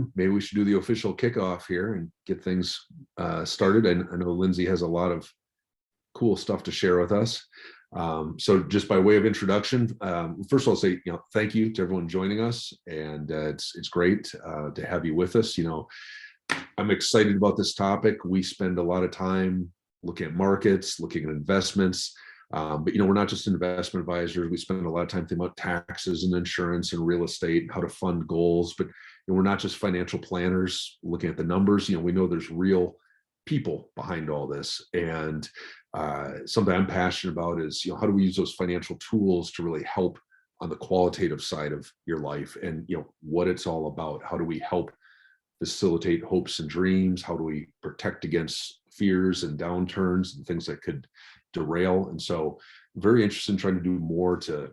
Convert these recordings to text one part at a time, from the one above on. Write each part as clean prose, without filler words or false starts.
Zoom, maybe we should do the official kickoff here and get things started. And I know Lindsay has a lot of cool stuff to share with us. So just by way of introduction, first of all, say, thank you to everyone joining us. And it's great to have you with us. I'm excited about this topic. We spend a lot of time looking at markets, looking at investments. But we're not just investment advisors. We spend a lot of time thinking about taxes and insurance and real estate and how to fund goals. But we're not just financial planners looking at the numbers. We know there's real people behind all this. And something I'm passionate about is, how do we use those financial tools to really help on the qualitative side of your life, and what it's all about. How do we help facilitate hopes and dreams? How do we protect against fears and downturns and things that could derail? And so very interested in trying to do more to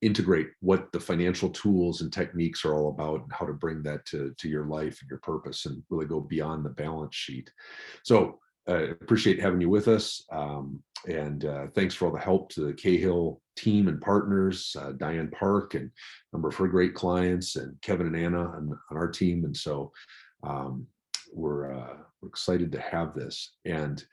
integrate what the financial tools and techniques are all about, and how to bring that to your life and your purpose, and really go beyond the balance sheet. So appreciate having you with us. And thanks for all the help to the Cahill team and partners, Diane Park and a number of her great clients, and Kevin and Anna on our team. And so we're excited to have this. And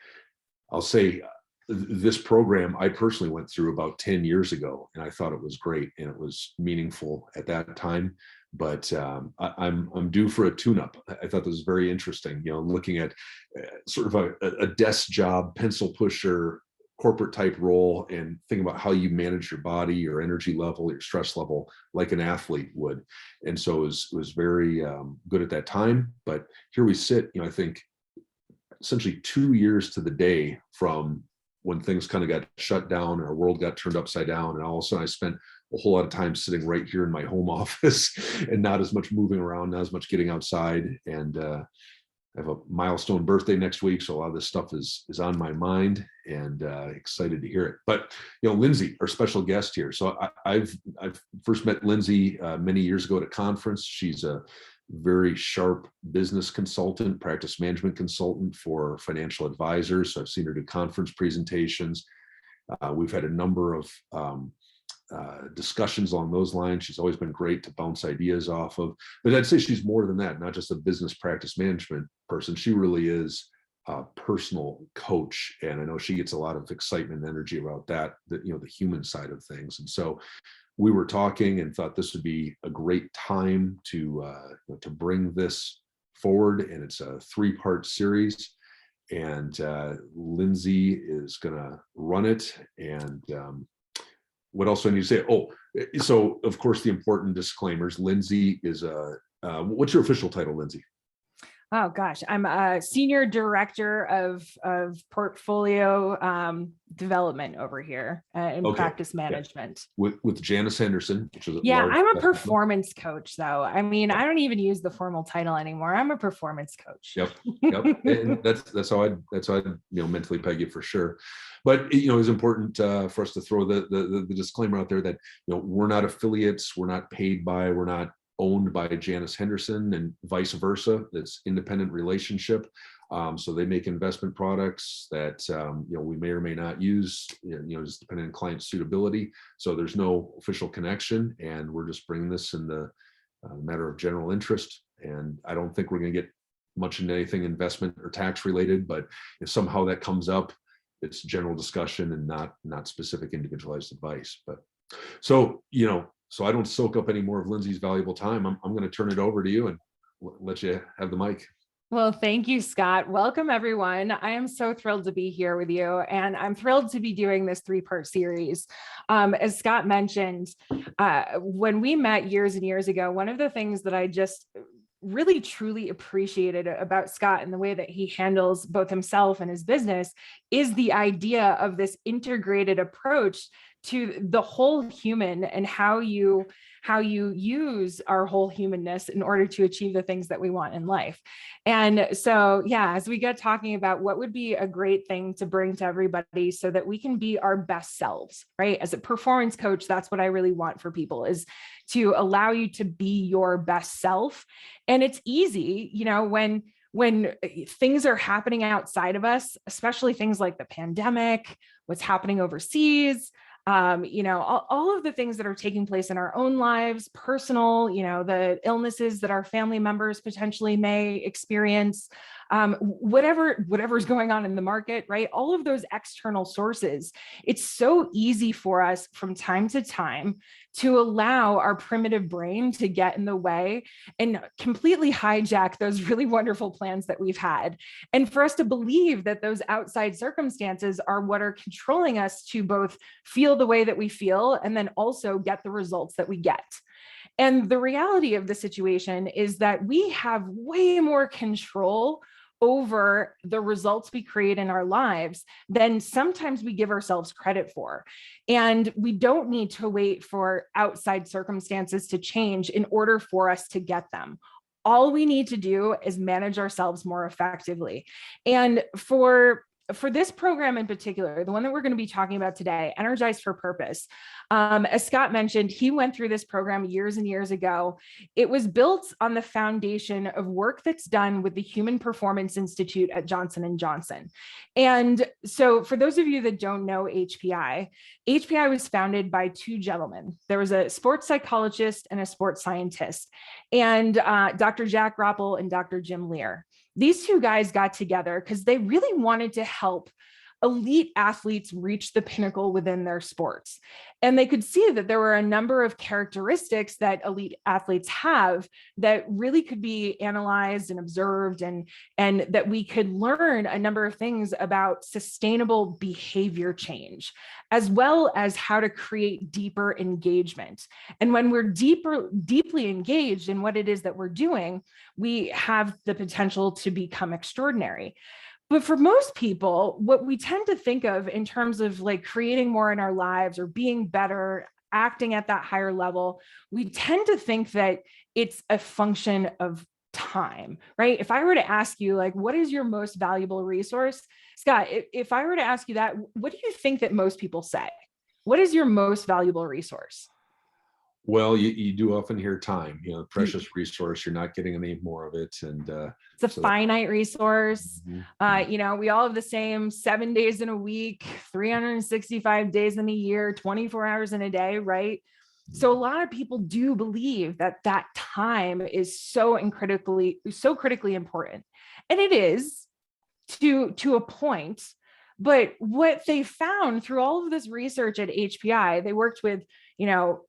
I'll say this program I personally went through about 10 years ago, and I thought it was great and it was meaningful at that time. But I'm due for a tune-up. I thought this was very interesting, looking at sort of a desk job, pencil pusher, corporate type role, and thinking about how you manage your body, your energy level, your stress level, like an athlete would. And so it was very good at that time. But here we sit, I think essentially 2 years to the day from when things kind of got shut down, our world got turned upside down, and all of a sudden I spent a whole lot of time sitting right here in my home office and not as much moving around, not as much getting outside. And I have a milestone birthday next week, so a lot of this stuff is on my mind, and excited to hear it. But Lindsay, our special guest here. So I've first met Lindsay many years ago at a conference. She's a very sharp business consultant, practice management consultant for financial advisors. So I've seen her do conference presentations. We've had a number of discussions along those lines. She's always been great to bounce ideas off of. But I'd say she's more than that, not just a business practice management person. She really is a personal coach. And I know she gets a lot of excitement and energy about that, the human side of things. And so we were talking and thought this would be a great time to bring this forward. And it's a 3-part series. And Lindsay is going to run it. And what else do I need to say? Oh, so of course, the important disclaimers. Lindsay is what's your official title, Lindsay? Oh gosh, I'm a senior director of portfolio development over here in practice management with Janus Henderson, which is I'm a performance coach though. I mean, I don't even use the formal title anymore. I'm a performance coach. Yep. And that's how I'd mentally peg you for sure. But it's important for us to throw the disclaimer out there that we're not affiliates, we're not paid by, we're not owned by Janus Henderson, and vice versa. It's independent relationship. So they make investment products that we may or may not use, just depending on client suitability. So there's no official connection, and we're just bringing this in the matter of general interest. And I don't think we're going to get much into anything investment or tax related, but if somehow that comes up, it's general discussion and not specific individualized advice. But so I don't soak up any more of Lindsay's valuable time. I'm going to turn it over to you and let you have the mic. Well, thank you, Scott. Welcome, everyone. I am so thrilled to be here with you, and I'm thrilled to be doing this 3-part series. As Scott mentioned, when we met years and years ago, one of the things that I just really truly appreciated about Scott and the way that he handles both himself and his business is the idea of this integrated approach to the whole human, and how you use our whole humanness in order to achieve the things that we want in life. And so, as we get talking about what would be a great thing to bring to everybody so that we can be our best selves, right? As a performance coach, that's what I really want for people, is to allow you to be your best self. And it's easy, when things are happening outside of us, especially things like the pandemic, what's happening overseas, all of the things that are taking place in our own lives, personal, the illnesses that our family members potentially may experience, whatever's going on in the market, right? All of those external sources. It's so easy for us from time to time to allow our primitive brain to get in the way and completely hijack those really wonderful plans that we've had. And for us to believe that those outside circumstances are what are controlling us to both feel the way that we feel and then also get the results that we get. And the reality of the situation is that we have way more control over the results we create in our lives than sometimes we give ourselves credit for. And we don't need to wait for outside circumstances to change in order for us to get them. All we need to do is manage ourselves more effectively. And for this program in particular, the one that we're going to be talking about today, Energize for Purpose, as Scott mentioned, he went through this program years and years ago. It was built on the foundation of work that's done with the Human Performance Institute at Johnson & Johnson. And so for those of you that don't know HPI was founded by two gentlemen. There was a sports psychologist and a sports scientist, and Dr. Jack Roppel and Dr. Jim Lear. These two guys got together because they really wanted to help elite athletes reach the pinnacle within their sports. And they could see that there were a number of characteristics that elite athletes have that really could be analyzed and observed, and that we could learn a number of things about sustainable behavior change, as well as how to create deeper engagement. And when we're deeply engaged in what it is that we're doing, we have the potential to become extraordinary. But for most people, what we tend to think of in terms of like creating more in our lives or being better, acting at that higher level, we tend to think that it's a function of time, right? If I were to ask you, like, what is your most valuable resource? Scott, if I were to ask you that, what do you think that most people say? What is your most valuable resource? Well, you do often hear time, precious resource, you're not getting any more of it. And it's a finite resource. Mm-hmm. We all have the same 7 days in a week, 365 days in a year, 24 hours in a day, right? So a lot of people do believe that time is so critically important. And it is to a point. But what they found through all of this research at HPI, they worked with,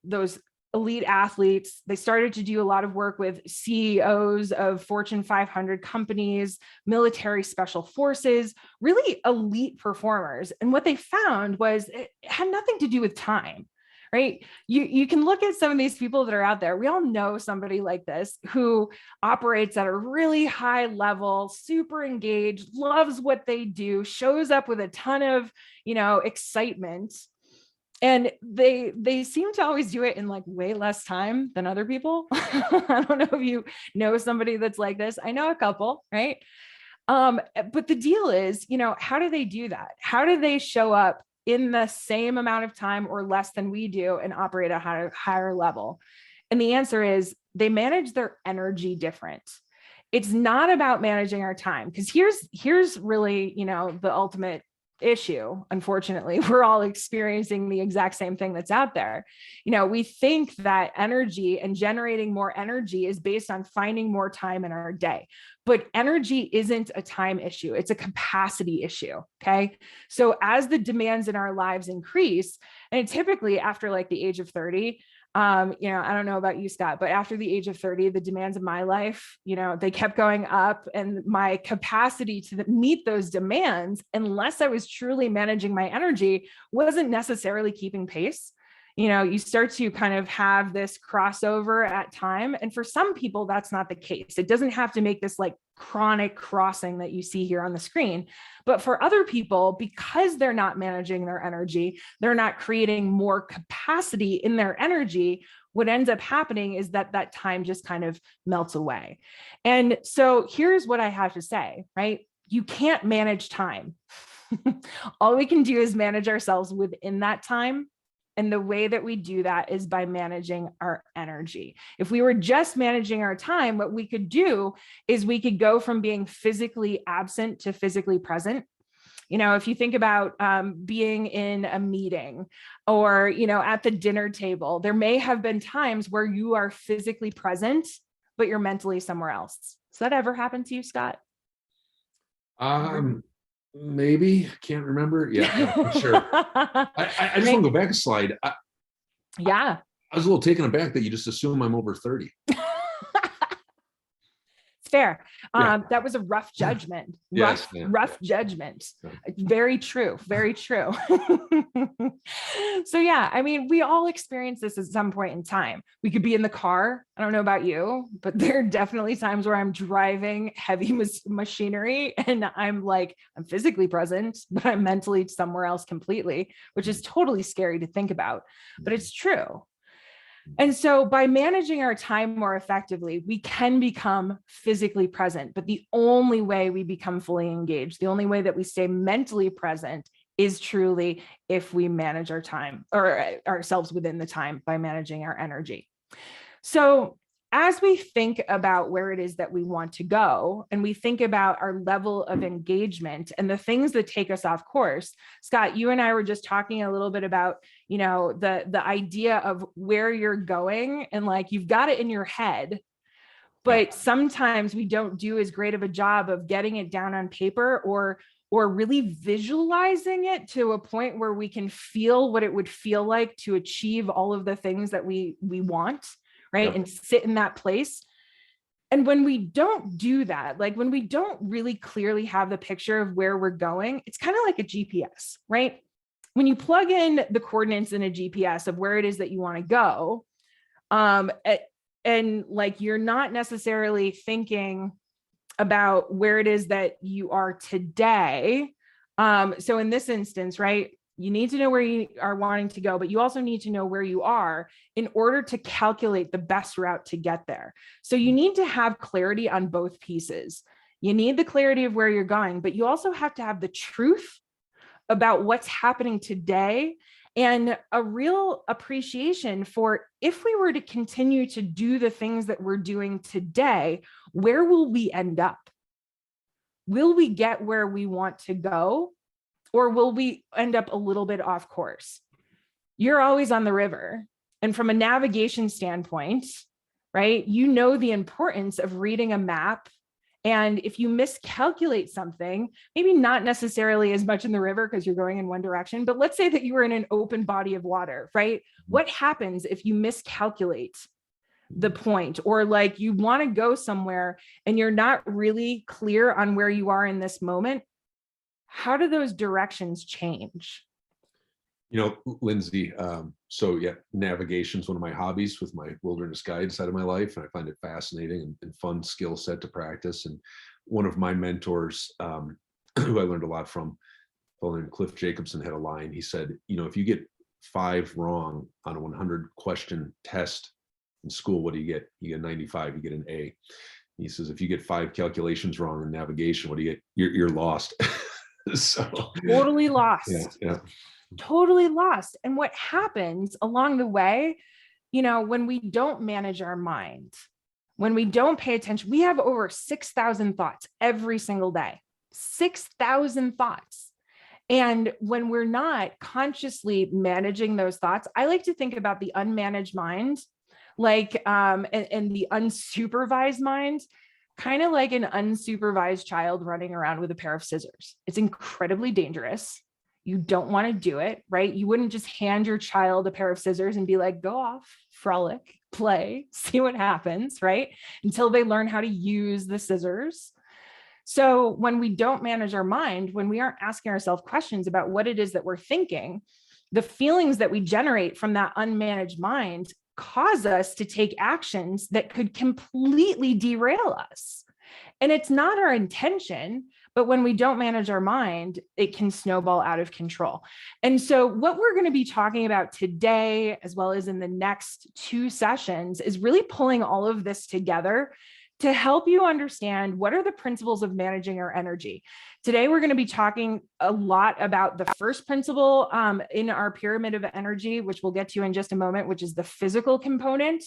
those elite athletes. They started to do a lot of work with CEOs of Fortune 500 companies, military special forces, really elite performers. And what they found was it had nothing to do with time, right? You can look at some of these people that are out there. We all know somebody like this who operates at a really high level, super engaged, loves what they do, shows up with a ton of, excitement. And they seem to always do it in like way less time than other people. I don't know if you know somebody that's like this. I know a couple, right? But the deal is, how do they do that? How do they show up in the same amount of time or less than we do and operate at a higher level? And the answer is they manage their energy different. It's not about managing our time, because here's really, the ultimate issue. Unfortunately, we're all experiencing the exact same thing that's out there. We think that energy and generating more energy is based on finding more time in our day, but energy isn't a time issue. It's a capacity issue. Okay. So as the demands in our lives increase, and typically after like the age of 30, I don't know about you, Scott, but after the age of 30, the demands of my life, they kept going up, and my capacity to meet those demands, unless I was truly managing my energy, wasn't necessarily keeping pace. You start to kind of have this crossover at time. And for some people, that's not the case. It doesn't have to make this like chronic crossing that you see here on the screen. But for other people, because they're not managing their energy, they're not creating more capacity in their energy, what ends up happening is that time just kind of melts away. And so here's what I have to say, right? You can't manage time. All we can do is manage ourselves within that time. And the way that we do that is by managing our energy. If we were just managing our time, what we could do is we could go from being physically absent to physically present. If you think about being in a meeting or, at the dinner table, there may have been times where you are physically present, but you're mentally somewhere else. Does that ever happen to you, Scott? Maybe, can't remember. Yeah, sure. I just want to go back a slide. Yeah. I was a little taken aback that you just assume I'm over 30. Fair. That was a rough judgment. Yes, rough judgment. Very true. Very true. So yeah, I mean, we all experience this at some point in time. We could be in the car. I don't know about you, but there are definitely times where I'm driving heavy machinery and I'm physically present, but I'm mentally somewhere else completely, which is totally scary to think about, but it's true. And so by managing our time more effectively, we can become physically present. But the only way we become fully engaged, the only way that we stay mentally present is truly if we manage our time or ourselves within the time by managing our energy. So as we think about where it is that we want to go, and we think about our level of engagement and the things that take us off course, Scott, you and I were just talking a little bit about, the idea of where you're going and you've got it in your head, but sometimes we don't do as great of a job of getting it down on paper or really visualizing it to a point where we can feel what it would feel like to achieve all of the things that we want. Right. And sit in that place. And when we don't do that, when we don't really clearly have the picture of where we're going, it's kind of like a GPS, right? When you plug in the coordinates in a GPS of where it is that you want to go, and you're not necessarily thinking about where it is that you are today. So in this instance, right, you need to know where you are wanting to go, but you also need to know where you are in order to calculate the best route to get there. So you need to have clarity on both pieces. You need the clarity of where you're going, but you also have to have the truth about what's happening today and a real appreciation for if we were to continue to do the things that we're doing today, where will we end up? Will we get where we want to go? Or will we end up a little bit off course? You're always on the river. And from a navigation standpoint, right, the importance of reading a map. And if you miscalculate something, maybe not necessarily as much in the river because you're going in one direction, but let's say that you were in an open body of water, right? What happens if you miscalculate the point or you want to go somewhere and you're not really clear on where you are in this moment? How do those directions change? Lindsay, navigation is one of my hobbies with my wilderness guide side of my life. And I find it fascinating and fun skill set to practice. And one of my mentors, who I learned a lot from, a fellow named Cliff Jacobson, had a line. He said, if you get 5 wrong on a 100 question test in school, what do you get? You get 95, you get an A. He says, if you get 5 calculations wrong in navigation, what do you get? You're lost. So totally lost. Yeah. Totally lost. And what happens along the way, when we don't manage our mind, when we don't pay attention, we have over 6,000 thoughts every single day, 6,000 thoughts. And when we're not consciously managing those thoughts, I like to think about the unmanaged mind, and the unsupervised mind, kind of like an unsupervised child running around with a pair of scissors. It's incredibly dangerous. You don't want to do it, right? You wouldn't just hand your child a pair of scissors and be like, go off, frolic, play, see what happens, right? Until they learn how to use the scissors. So when we don't manage our mind, when we aren't asking ourselves questions about what it is that we're thinking, the feelings that we generate from that unmanaged mind cause us to take actions that could completely derail us. And it's not our intention, but when we don't manage our mind, it can snowball out of control. And so what we're going to be talking about today, as well as in the next 2 sessions, is really pulling all of this together to help you understand what are the principles of managing our energy. Today, we're going to be talking a lot about the first principle in our pyramid of energy, which we'll get to in just a moment, which is the physical component.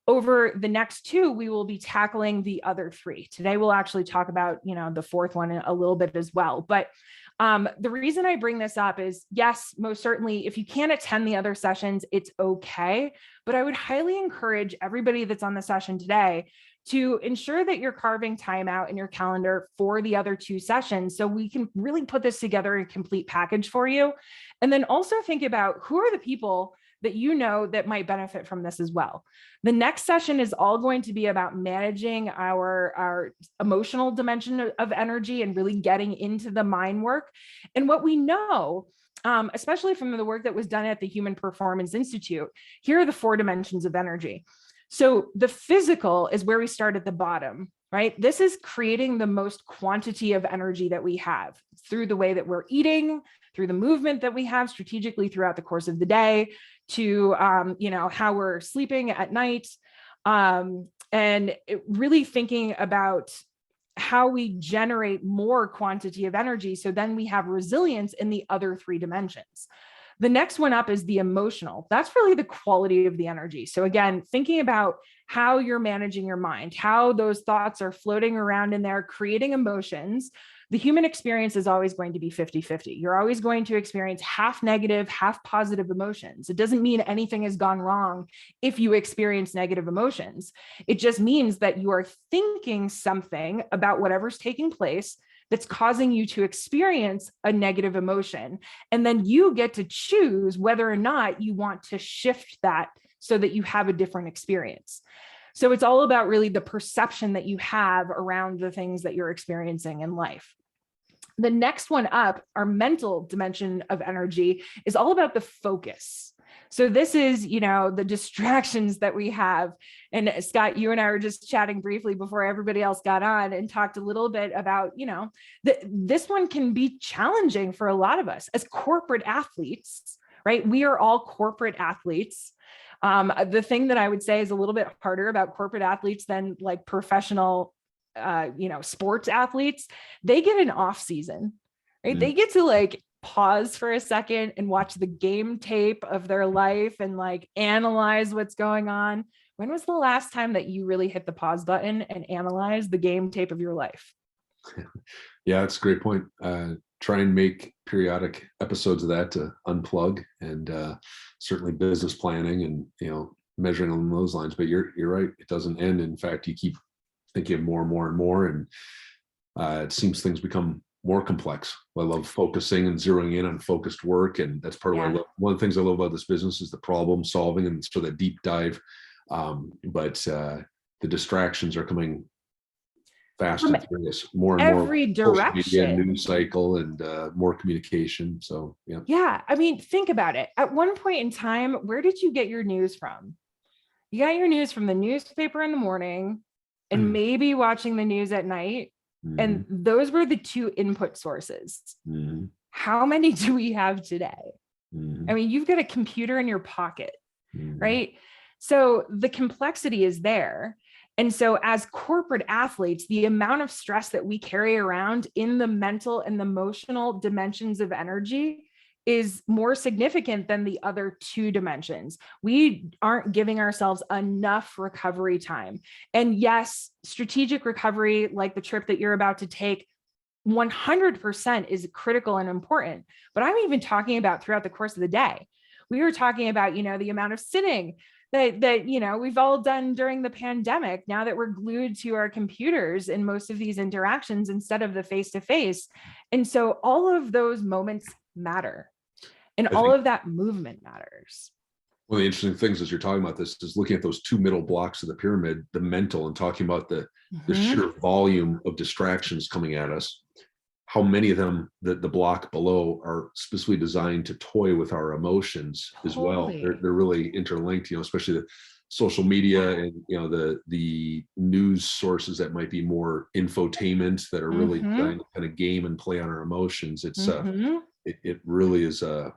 Over the next 2, we will be tackling the other 3. Today, we'll actually talk about, the 4th one a little bit as well. But The reason I bring this up is, yes, most certainly, if you can't attend the other sessions, it's okay. But I would highly encourage everybody that's on the session today to ensure that you're carving time out in your calendar for the other 2 sessions so we can really put this together in a complete package for you. And then also think about who are the people that you know that might benefit from this as well. The next session is all going to be about managing our emotional dimension of energy and really getting into the mind work. And what we know, especially from the work that was done at the Human Performance Institute, here are the 4 dimensions of energy. So the physical is where we start at the bottom, right? This is creating the most quantity of energy that we have through the way that we're eating, through the movement that we have strategically throughout the course of the day, to how we're sleeping at night, and really thinking about how we generate more quantity of energy. So then we have resilience in the other 3 dimensions. The next one up is the emotional. That's really the quality of the energy. So again, thinking about how you're managing your mind, how those thoughts are floating around in there, creating emotions. The human experience is always going to be 50-50. You're always going to experience half negative, half positive emotions. It doesn't mean anything has gone wrong if you experience negative emotions. It just means that you are thinking something about whatever's taking place that's causing you to experience a negative emotion. And then you get to choose whether or not you want to shift that so that you have a different experience. So it's all about really the perception that you have around the things that you're experiencing in life. The next one up, our mental dimension of energy, is all about the focus. So this is, the distractions that we have. And Scott, you and I were just chatting briefly before everybody else got on and talked a little bit about, this one can be challenging for a lot of us as corporate athletes, right? We are all corporate athletes. The thing that I would say is a little bit harder about corporate athletes than like professional, sports athletes. They get an off season, right? They get to pause for a second and watch the game tape of their life and analyze what's going on. When was the last time that you really hit the pause button and analyze the game tape of your life? Yeah, that's a great point. Try and make periodic episodes of that to unplug, and certainly business planning and measuring along those lines. But you're right; it doesn't end. In fact, you keep thinking of more and more and more, and it seems things become more complex. I love focusing and zeroing in on focused work, and that's part of what I love. One of the things I love about this business is the problem solving and sort of that deep dive. But the distractions are coming fast and furious, more and every more direction, social media, news cycle, and more communication. So yeah. I mean, think about it. At one point in time, where did you get your news from? You got your news from the newspaper in the morning, and maybe watching the news at night. And those were the 2 input sources. How many do we have today? I mean, you've got a computer in your pocket, right? So the complexity is there. And so as corporate athletes, the amount of stress that we carry around in the mental and the emotional dimensions of energy is more significant than the other 2 dimensions. We aren't giving ourselves enough recovery time. And yes, strategic recovery, like the trip that you're about to take, 100% is critical and important. But I'm even talking about throughout the course of the day. We were talking about, the amount of sitting that we've all done during the pandemic, now that we're glued to our computers in most of these interactions instead of the face-to-face. And so all of those moments matter. And all of that movement matters. One of the interesting things as you're talking about this is looking at those 2 middle blocks of the pyramid, the mental, and talking about the sheer volume of distractions coming at us. How many of them, the block below, are specifically designed to toy with our emotions as well. They're really interlinked, especially the social media and the news sources that might be more infotainment that are really trying to kind of game and play on our emotions. It's it really is a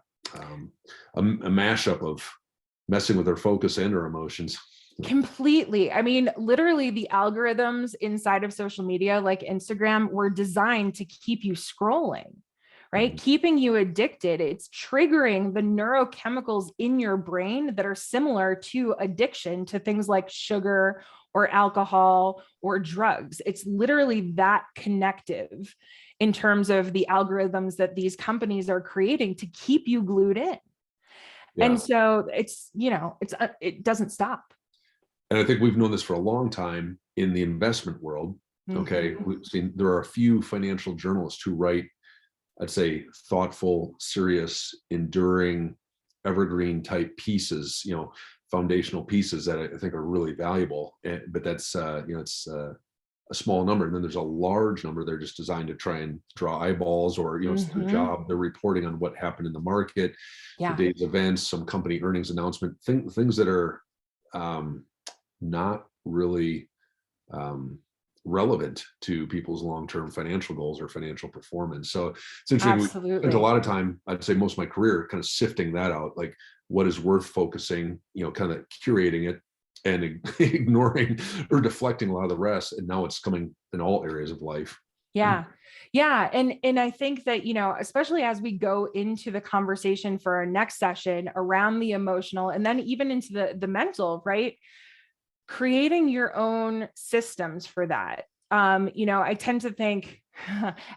mashup of messing with our focus and our emotions. Completely. I mean, literally the algorithms inside of social media, like Instagram, were designed to keep you scrolling, right? Keeping you addicted. It's triggering the neurochemicals in your brain that are similar to addiction to things like sugar or alcohol or drugs. It's literally that connective. in terms of the algorithms that these companies are creating to keep you glued in. Yeah. And so it doesn't stop. And I think we've known this for a long time in the investment world. Okay. Mm-hmm. We've seen there are a few financial journalists who write, I'd say, thoughtful, serious, enduring, evergreen type pieces, foundational pieces that I think are really valuable. But that's, it's a small number. And then there's a large number. They're just designed to try and draw eyeballs, or, it's their job. They're reporting on what happened in the market, the day's events, some company earnings announcement, things that are not really relevant to people's long-term financial goals or financial performance. So it's interesting. Absolutely. We spent a lot of time, I'd say most of my career, kind of sifting that out, like what is worth focusing, kind of curating it and ignoring or deflecting a lot of the rest. And now it's coming in all areas of life. Yeah. Yeah. And I think that, especially as we go into the conversation for our next session around the emotional, and then even into the mental, right? Creating your own systems for that. I tend to think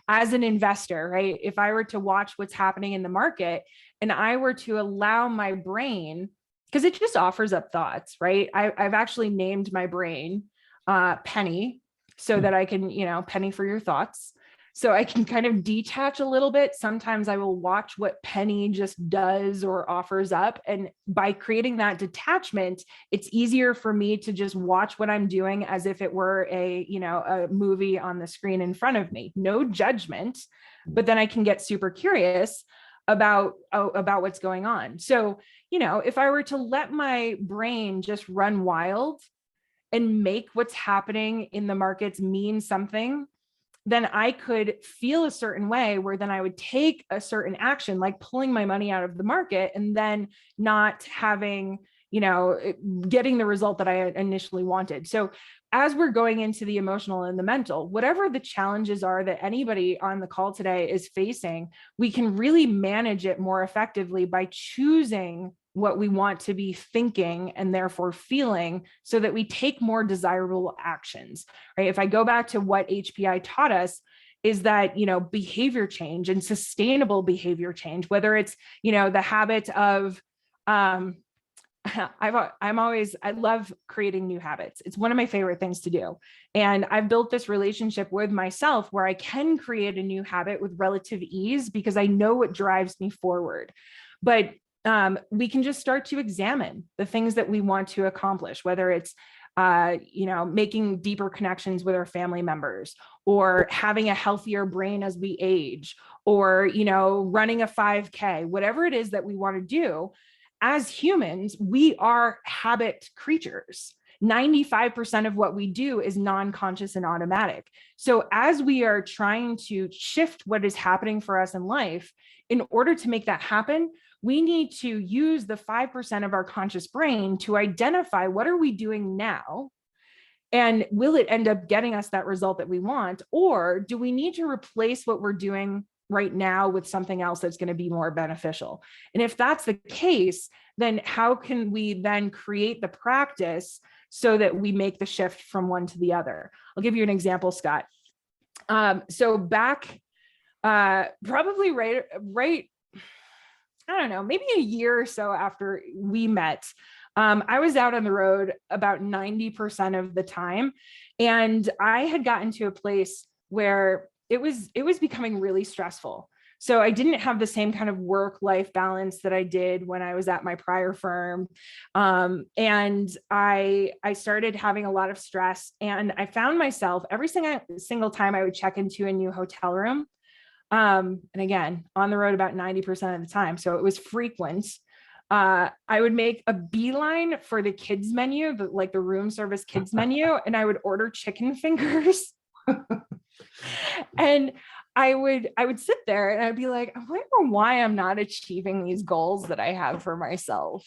as an investor, right? If I were to watch what's happening in the market and I were to allow my brain, because it just offers up thoughts, right? I've actually named my brain Penny, so that I can, penny for your thoughts. So I can kind of detach a little bit. Sometimes I will watch what Penny just does or offers up. And by creating that detachment, it's easier for me to just watch what I'm doing as if it were a movie on the screen in front of me. No judgment, but then I can get super curious about what's going on. So, if I were to let my brain just run wild and make what's happening in the markets mean something, then I could feel a certain way where then I would take a certain action, like pulling my money out of the market and then not having, getting the result that I initially wanted. So as we're going into the emotional and the mental, whatever the challenges are that anybody on the call today is facing, we can really manage it more effectively by choosing what we want to be thinking and therefore feeling, so that we take more desirable actions, right? If I go back to what HPI taught us, is that, behavior change and sustainable behavior change, whether it's, the habit of, I love creating new habits. It's one of my favorite things to do. And I've built this relationship with myself where I can create a new habit with relative ease because I know what drives me forward. But we can just start to examine the things that we want to accomplish, whether it's, making deeper connections with our family members, or having a healthier brain as we age, or, running a 5K, whatever it is that we want to do. As humans, we are habit creatures. 95% of what we do is non-conscious and automatic. So as we are trying to shift what is happening for us in life, in order to make that happen, we need to use the 5% of our conscious brain to identify what are we doing now, and will it end up getting us that result that we want, or do we need to replace what we're doing right now with something else that's going to be more beneficial? And if that's the case, then how can we then create the practice so that we make the shift from one to the other? I'll give you an example, Scott. So back probably right, I don't know, maybe a year or so after we met, I was out on the road about 90% of the time. And I had gotten to a place where it was becoming really stressful. So I didn't have the same kind of work-life balance that I did when I was at my prior firm. And I started having a lot of stress, and I found myself every single time I would check into a new hotel room. And again, on the road about 90% of the time. So it was frequent. I would make a beeline for the kids menu, like the room service kids menu, and I would order chicken fingers. And I would sit there and I'd be like, I wonder why I'm not achieving these goals that I have for myself.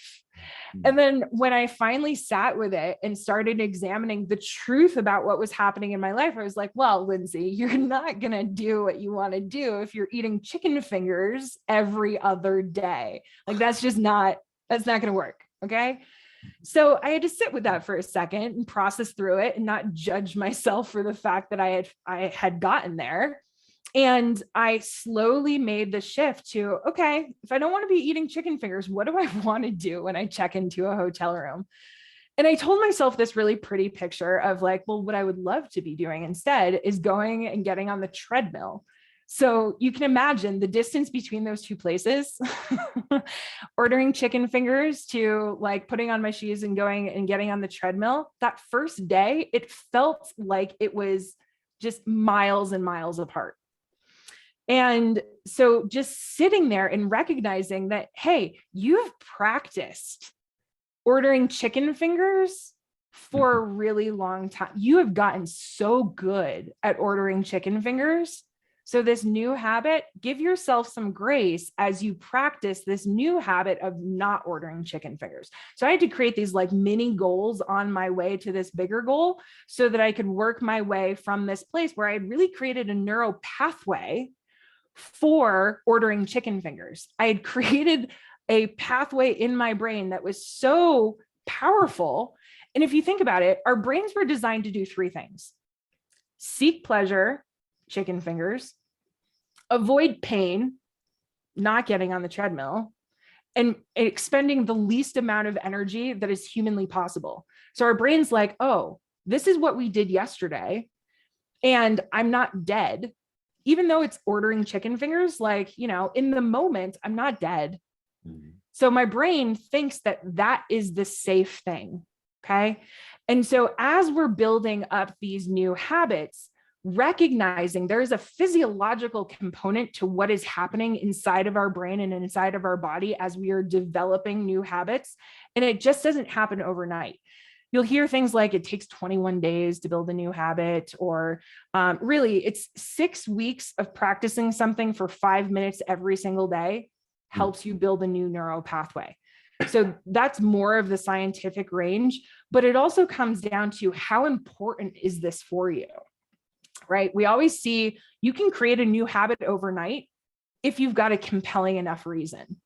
And then when I finally sat with it and started examining the truth about what was happening in my life, I was like, well, Lindsay, you're not going to do what you want to do if you're eating chicken fingers every other day. Like, that's not going to work. Okay. So I had to sit with that for a second and process through it and not judge myself for the fact that I had gotten there. And I slowly made the shift to, okay, if I don't want to be eating chicken fingers, what do I want to do when I check into a hotel room? And I told myself this really pretty picture of like, well, what I would love to be doing instead is going and getting on the treadmill. So you can imagine the distance between those two places, ordering chicken fingers to like putting on my shoes and going and getting on the treadmill. That first day, it felt like it was just miles and miles apart. And so just sitting there and recognizing that, hey, you've practiced ordering chicken fingers for a really long time. You have gotten so good at ordering chicken fingers. So this new habit, give yourself some grace as you practice this new habit of not ordering chicken fingers. So I had to create these like mini goals on my way to this bigger goal so that I could work my way from this place where I had really created a neural pathway for ordering chicken fingers. I had created a pathway in my brain that was so powerful. And if you think about it, our brains were designed to do three things: seek pleasure, chicken fingers; avoid pain, not getting on the treadmill; and expending the least amount of energy that is humanly possible. So our brain's like, oh, this is what we did yesterday, and I'm not dead. Even though it's ordering chicken fingers, like, you know, in the moment, I'm not dead. So my brain thinks that that is the safe thing. Okay. And so as we're building up these new habits, recognizing there's a physiological component to what is happening inside of our brain and inside of our body as we are developing new habits. And it just doesn't happen overnight. You'll hear things like it takes 21 days to build a new habit, or really it's 6 weeks of practicing something for 5 minutes every single day helps you build a new neural pathway. So that's more of the scientific range, but it also comes down to how important is this for you, right? We always see you can create a new habit overnight if you've got a compelling enough reason.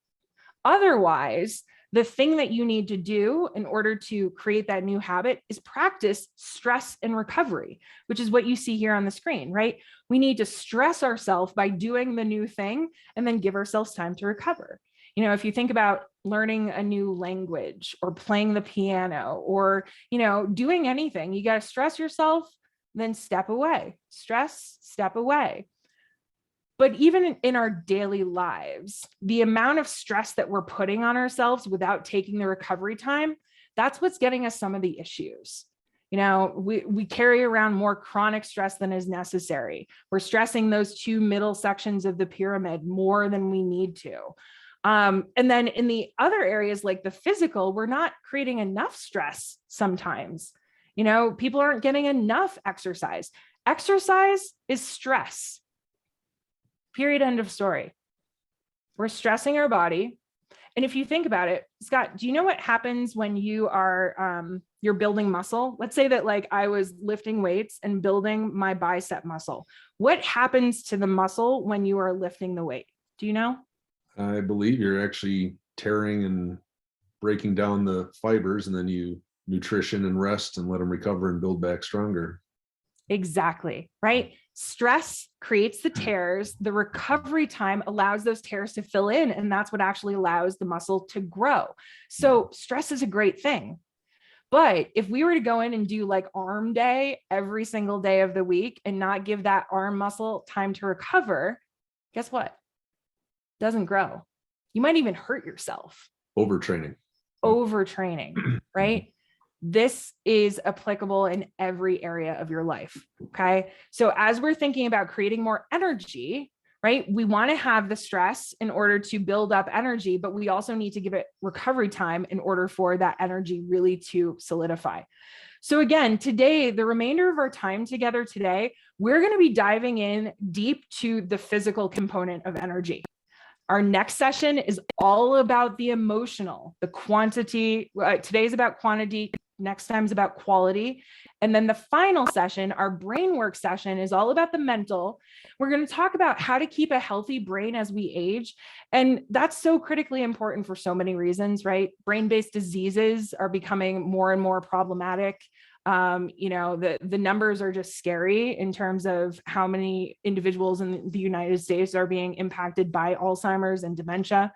Otherwise, the thing that you need to do in order to create that new habit is practice stress and recovery, which is what you see here on the screen, right? We need to stress ourselves by doing the new thing and then give ourselves time to recover. You know, if you think about learning a new language or playing the piano or, you know, doing anything, you got to stress yourself, then step away, stress, step away. But even in our daily lives, the amount of stress that we're putting on ourselves without taking the recovery time, that's what's getting us some of the issues. You know, we carry around more chronic stress than is necessary. We're stressing those two middle sections of the pyramid more than we need to. And then in the other areas like the physical, we're not creating enough stress sometimes. You know, people aren't getting enough exercise. Exercise is stress. Period. End of story. We're stressing our body. And if you think about it, Scott, do you know what happens when you are, you're building muscle? Let's say that like I was lifting weights and building my bicep muscle. What happens to the muscle when you are lifting the weight? Do you know? I believe you're actually tearing and breaking down the fibers, and then you nutrition and rest and let them recover and build back stronger. Exactly, right? Stress creates the tears. The recovery time allows those tears to fill in, and that's what actually allows the muscle to grow. So stress is a great thing. But if we were to go in and do like arm day every single day of the week and not give that arm muscle time to recover, guess what? It doesn't grow. You might even hurt yourself. Overtraining, right? This is applicable in every area of your life. Okay. So as we're thinking about creating more energy, right, we want to have the stress in order to build up energy, but we also need to give it recovery time in order for that energy really to solidify. So again, today, the remainder of our time together today, we're going to be diving in deep to the physical component of energy. Our next session is all about the emotional, the quantity. Today's about quantity. Next time is about quality. And then the final session, our brain work session, is all about the mental. We're going to talk about how to keep a healthy brain as we age. And that's so critically important for so many reasons, right? Brain-based diseases are becoming more and more problematic. The numbers are just scary in terms of how many individuals in the United States are being impacted by Alzheimer's and dementia.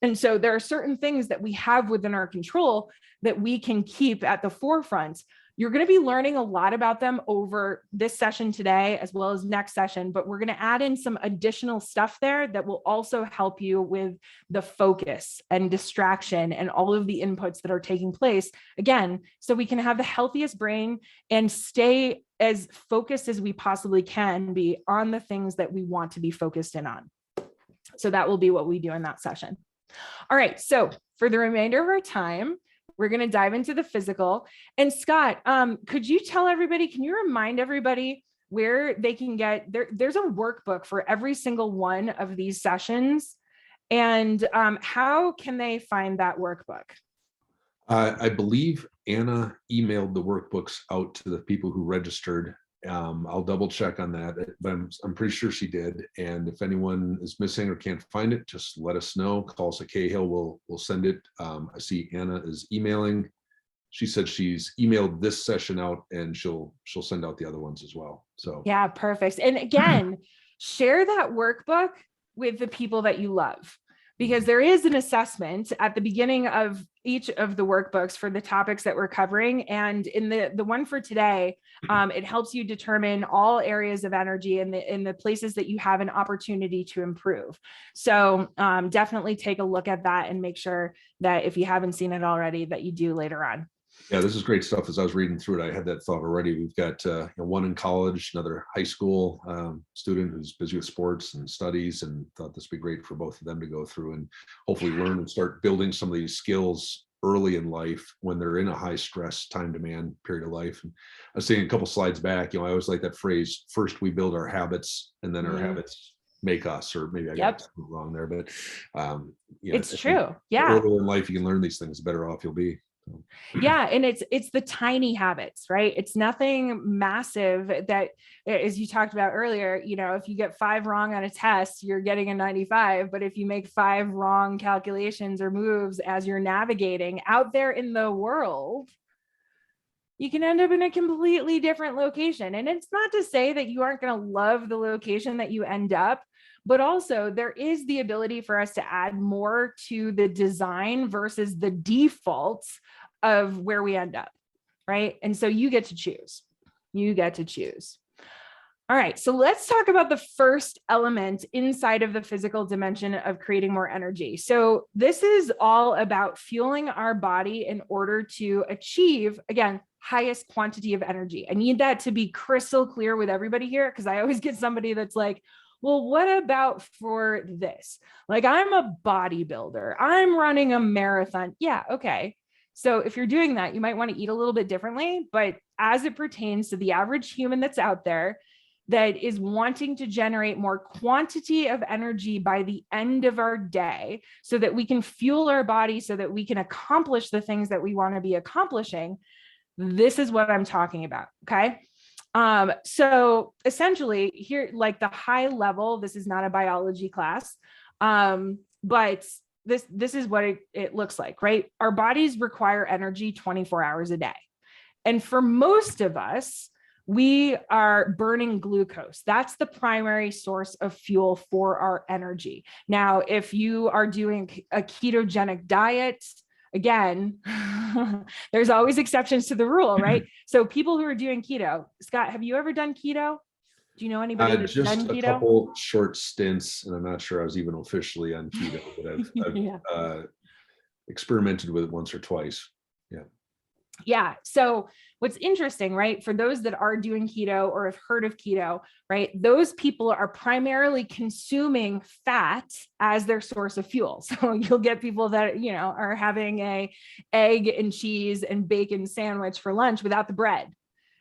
And so there are certain things that we have within our control that we can keep at the forefront. You're going to be learning a lot about them over this session today, as well as next session, but we're going to add in some additional stuff there that will also help you with the focus and distraction and all of the inputs that are taking place, again, so we can have the healthiest brain and stay as focused as we possibly can be on the things that we want to be focused in on. So that will be what we do in that session. All right, so for the remainder of our time, we're going to dive into the physical. And Scott, could you tell everybody, can you remind everybody where they can get, there's a workbook for every single one of these sessions. And how can they find that workbook? I believe Anna emailed the workbooks out to the people who registered. I'll double check on that, but I'm pretty sure she did. And if anyone is missing or can't find it, just let us know. Call us at Cahill. We'll send it. I see Anna is emailing. She said she's emailed this session out, and she'll send out the other ones as well. So yeah, perfect. And again, share that workbook with the people that you love, because there is an assessment at the beginning of each of the workbooks for the topics that we're covering. And in the one for today, it helps you determine all areas of energy in the places that you have an opportunity to improve. So definitely take a look at that and make sure that if you haven't seen it already, that you do later on. Yeah, this is great stuff. As I was reading through it, I had that thought already. We've got one in college, another high school student who's busy with sports and studies, and thought this would be great for both of them to go through and hopefully learn and start building some of these skills early in life when they're in a high stress, time demand period of life. And I was saying a couple slides back, I always like that phrase, first we build our habits and then our habits make us, or maybe I got it wrong there, but it's true. Yeah. The earlier in life you can learn these things, the better off you'll be. Yeah. And it's the tiny habits, right? It's nothing massive that, as you talked about earlier, if you get 5 wrong on a test, you're getting a 95. But if you make 5 wrong calculations or moves as you're navigating out there in the world, you can end up in a completely different location. And it's not to say that you aren't going to love the location that you end up, but also there is the ability for us to add more to the design versus the defaults of where we end up, right? And so you get to choose. You get to choose. All right, so let's talk about the first element inside of the physical dimension of creating more energy. So this is all about fueling our body in order to achieve, again, highest quantity of energy. I need that to be crystal clear with everybody here, because I always get somebody that's like, well, what about for this? Like, I'm a bodybuilder, I'm running a marathon. Yeah, okay. So if you're doing that, you might want to eat a little bit differently, but as it pertains to the average human that's out there that is wanting to generate more quantity of energy by the end of our day so that we can fuel our body so that we can accomplish the things that we want to be accomplishing, this is what I'm talking about, okay? So essentially here, like the high level, this is not a biology class, but this is what it looks like, right? Our bodies require energy 24 hours a day. And for most of us, we are burning glucose. That's the primary source of fuel for our energy. Now, if you are doing a ketogenic diet, again, there's always exceptions to the rule, right? So people who are doing keto, Scott, have you ever done keto? Do you know anybody that's just done keto? A couple short stints, and I'm not sure I was even officially on keto, but I've experimented with it once or twice. Yeah. So what's interesting, right? For those that are doing keto or have heard of keto, right? Those people are primarily consuming fat as their source of fuel. So you'll get people that, are having a egg and cheese and bacon sandwich for lunch without the bread,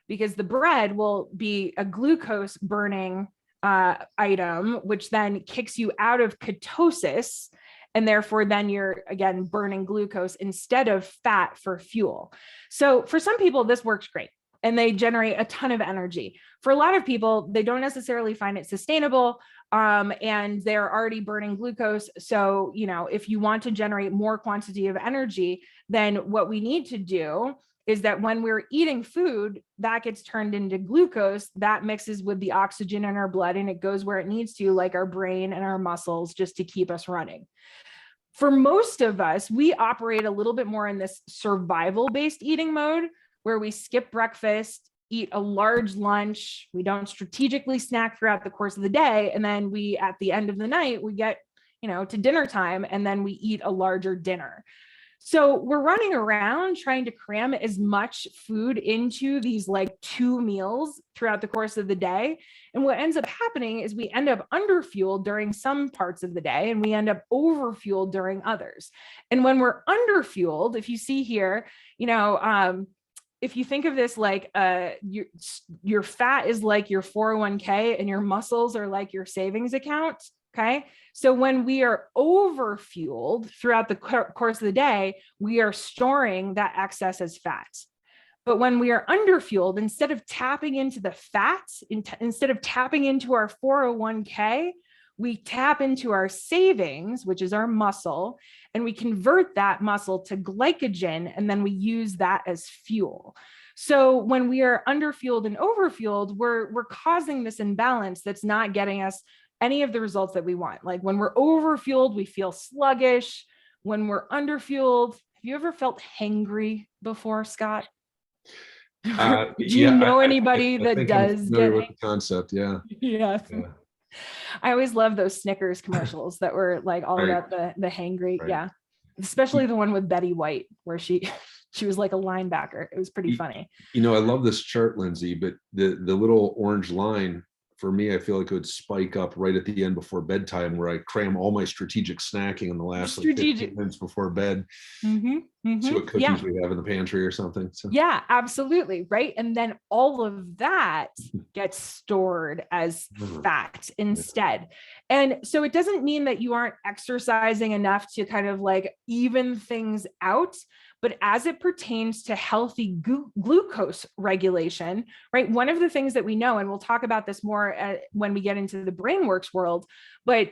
because the bread will be a glucose burning item, which then kicks you out of ketosis. And therefore, then you're, again, burning glucose instead of fat for fuel. So for some people, this works great and they generate a ton of energy. For a lot of people, they don't necessarily find it sustainable and they're already burning glucose. So, if you want to generate more quantity of energy, then what we need to do is that when we're eating food, that gets turned into glucose, that mixes with the oxygen in our blood and it goes where it needs to, like our brain and our muscles, just to keep us running. For most of us, we operate a little bit more in this survival-based eating mode, where we skip breakfast, eat a large lunch, we don't strategically snack throughout the course of the day, and then we, at the end of the night, we get, to dinner time, and then we eat a larger dinner. So we're running around trying to cram as much food into these like 2 meals throughout the course of the day. And what ends up happening is we end up underfueled during some parts of the day and we end up overfueled during others. And when we're underfueled, if you see here, if you think of this like your fat is like your 401k and your muscles are like your savings account. Okay. So when we are overfueled throughout the course of the day, we are storing that excess as fat. But when we are underfueled, instead of tapping into the fats, instead of tapping into our 401k, we tap into our savings, which is our muscle, and we convert that muscle to glycogen, and then we use that as fuel. So when we are underfueled and overfueled, we're causing this imbalance that's not getting us any of the results that we want. Like when we're overfueled, we feel sluggish. When we're underfueled, have you ever felt hangry before, Scott? Do you know anybody that does get with the concept? Yeah. Yeah. I always love those Snickers commercials that were like all about the hangry. Right. Yeah. Especially the one with Betty White, where she was like a linebacker. It was pretty funny. I love this chart, Lindsay, but the little orange line, for me, I feel like it would spike up right at the end before bedtime, where I cram all my strategic snacking in the last 15 minutes before bed. See what cookies we have in the pantry or something. So. Yeah, absolutely. Right. And then all of that gets stored as fat instead. And so it doesn't mean that you aren't exercising enough to kind of like even things out. But as it pertains to healthy glucose regulation, right? One of the things that we know, and we'll talk about this more when we get into the BrainWorks world, but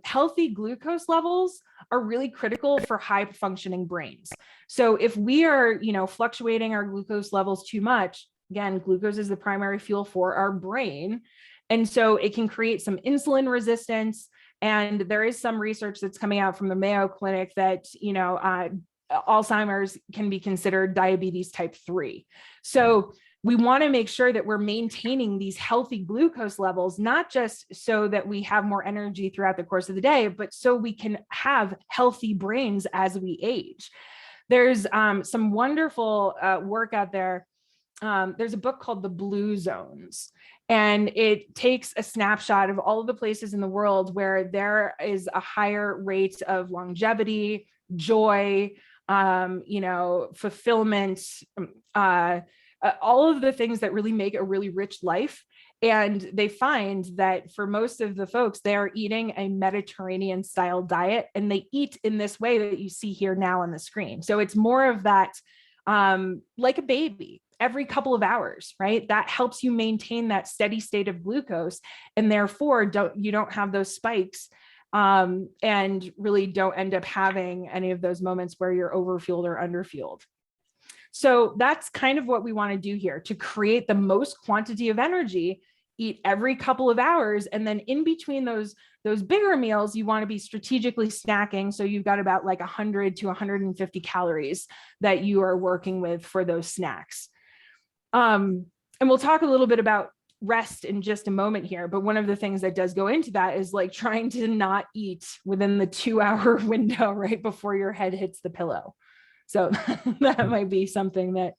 healthy glucose levels are really critical for high functioning brains. So if we are, fluctuating our glucose levels too much, again, glucose is the primary fuel for our brain. And so it can create some insulin resistance. And there is some research that's coming out from the Mayo Clinic that, Alzheimer's can be considered diabetes type 3. So we want to make sure that we're maintaining these healthy glucose levels, not just so that we have more energy throughout the course of the day, but so we can have healthy brains as we age. There's some wonderful work out there. There's a book called The Blue Zones, and it takes a snapshot of all of the places in the world where there is a higher rate of longevity, joy, fulfillment, all of the things that really make a really rich life. And they find that for most of the folks, they are eating a Mediterranean style diet, and they eat in this way that you see here now on the screen. So it's more of that, like a baby, every couple of hours, right? That helps you maintain that steady state of glucose, and therefore you don't have those spikes. And really don't end up having any of those moments where you're overfueled or underfueled. So that's kind of what we want to do here to create the most quantity of energy. Eat every couple of hours, and then in between those bigger meals, you want to be strategically snacking. So you've got about like 100 to 150 calories that you are working with for those snacks. And we'll talk a little bit about rest in just a moment here, but one of the things that does go into that is like trying to not eat within the 2-hour window right before your head hits the pillow. So that might be something that,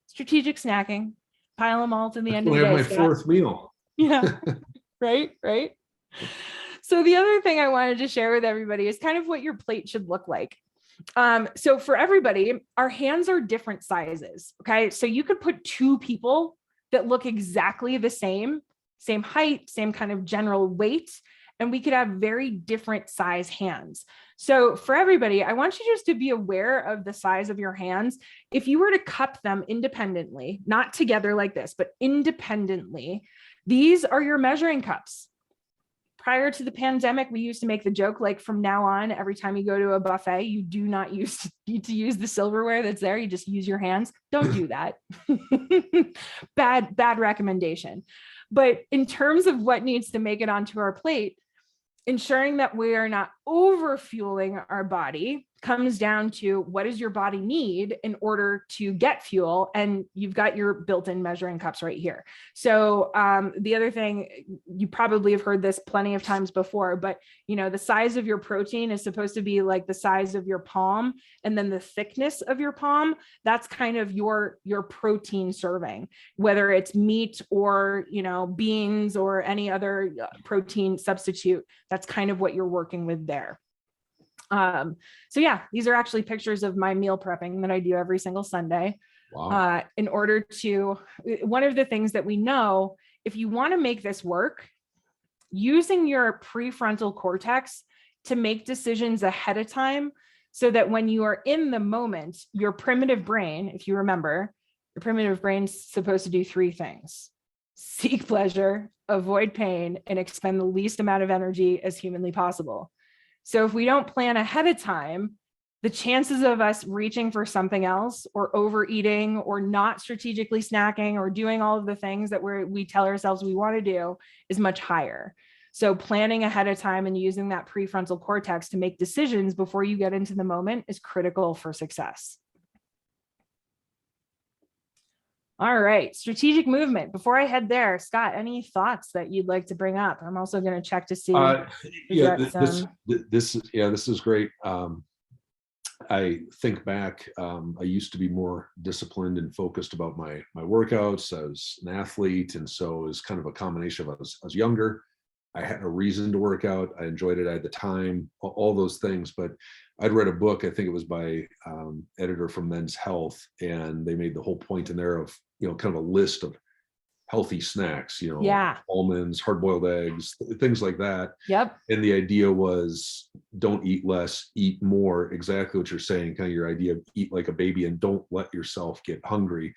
strategic snacking, pile them all to the end of the day. I have my fourth meal. Yeah. Right. So the other thing I wanted to share with everybody is kind of what your plate should look like. So for everybody, our hands are different sizes. Okay. So you could put 2 people that look exactly the same height, same kind of general weight, and we could have very different size hands. So for everybody, I want you just to be aware of the size of your hands. If you were to cup them independently, not together like this, but independently, these are your measuring cups. prior to the pandemic, we used to make the joke, like from now on, every time you go to a buffet, you do not need to use the silverware that's there. You just use your hands. Don't do that. Bad recommendation. But in terms of what needs to make it onto our plate, ensuring that we are not over fueling our body comes down to what does your body need in order to get fuel? And you've got your built-in measuring cups right here. So the other thing, you probably have heard this plenty of times before, but the size of your protein is supposed to be like the size of your palm, and then the thickness of your palm, that's kind of your protein serving, whether it's meat or beans or any other protein substitute. That's kind of what you're working with there. So yeah, these are actually pictures of my meal prepping that I do every single Sunday. Wow. In order to, one of the things that we know, if you want to make this work, using your prefrontal cortex to make decisions ahead of time, so that when you are in the moment, your primitive brain, if you remember, your primitive brain's supposed to do three things: seek pleasure, avoid pain, and expend the least amount of energy as humanly possible. So if we don't plan ahead of time, the chances of us reaching for something else or overeating or not strategically snacking or doing all of the things that we tell ourselves we want to do is much higher. So planning ahead of time and using that prefrontal cortex to make decisions before you get into the moment is critical for success. All right, strategic movement. Before I head there, Scott, any thoughts that you'd like to bring up? I'm also going to check to see. This is great. I think back, I used to be more disciplined and focused about my workouts. I was an athlete, and so it was kind of a combination of I was younger. I had a reason to work out. I enjoyed it. I had the time, all those things. But I'd read a book, I think it was by editor from Men's Health, and they made the whole point in there of, kind of a list of healthy snacks, almonds, hard-boiled eggs, things like that. Yep. And the idea was don't eat less, eat more. Exactly what you're saying, kind of your idea of eat like a baby and don't let yourself get hungry.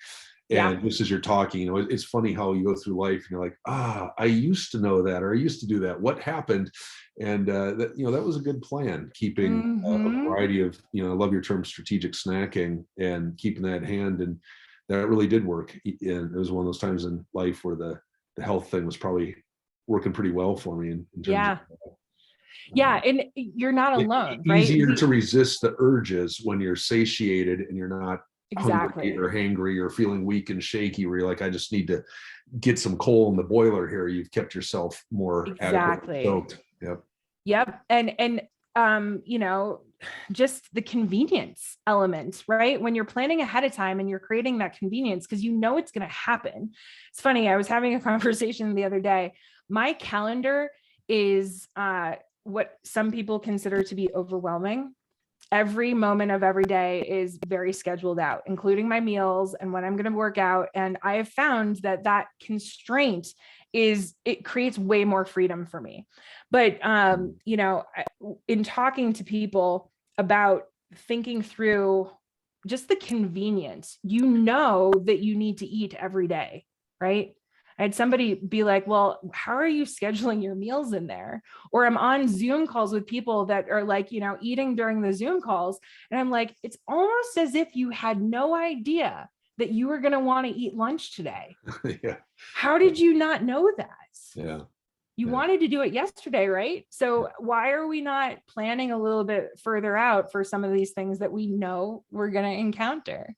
And just as you're talking, it's funny how you go through life and you're like, I used to know that, or I used to do that. What happened? And that was a good plan, keeping a variety of, I love your term strategic snacking, and keeping that hand. And that really did work. And it was one of those times in life where the health thing was probably working pretty well for me in terms of, and you're not alone, right? Easier to resist the urges when you're satiated and you're not exactly hungry or hangry or feeling weak and shaky, where you're like, I just need to get some coal in the boiler here. You've kept yourself more adequately soaked. Yep. And just the convenience element, right? When you're planning ahead of time and you're creating that convenience because it's going to happen. It's funny. I was having a conversation the other day. My calendar is what some people consider to be overwhelming. Every moment of every day is very scheduled out, including my meals and when I'm going to work out. And I have found that constraint it creates way more freedom for me. But, in talking to people about thinking through just the convenience, that you need to eat every day, right? I had somebody be like, well, how are you scheduling your meals in there? Or I'm on Zoom calls with people that are like, eating during the Zoom calls. And I'm like, it's almost as if you had no idea that you were going to want to eat lunch today. How did you not know that? You wanted to do it yesterday, right? So why are we not planning a little bit further out for some of these things that we know we're going to encounter?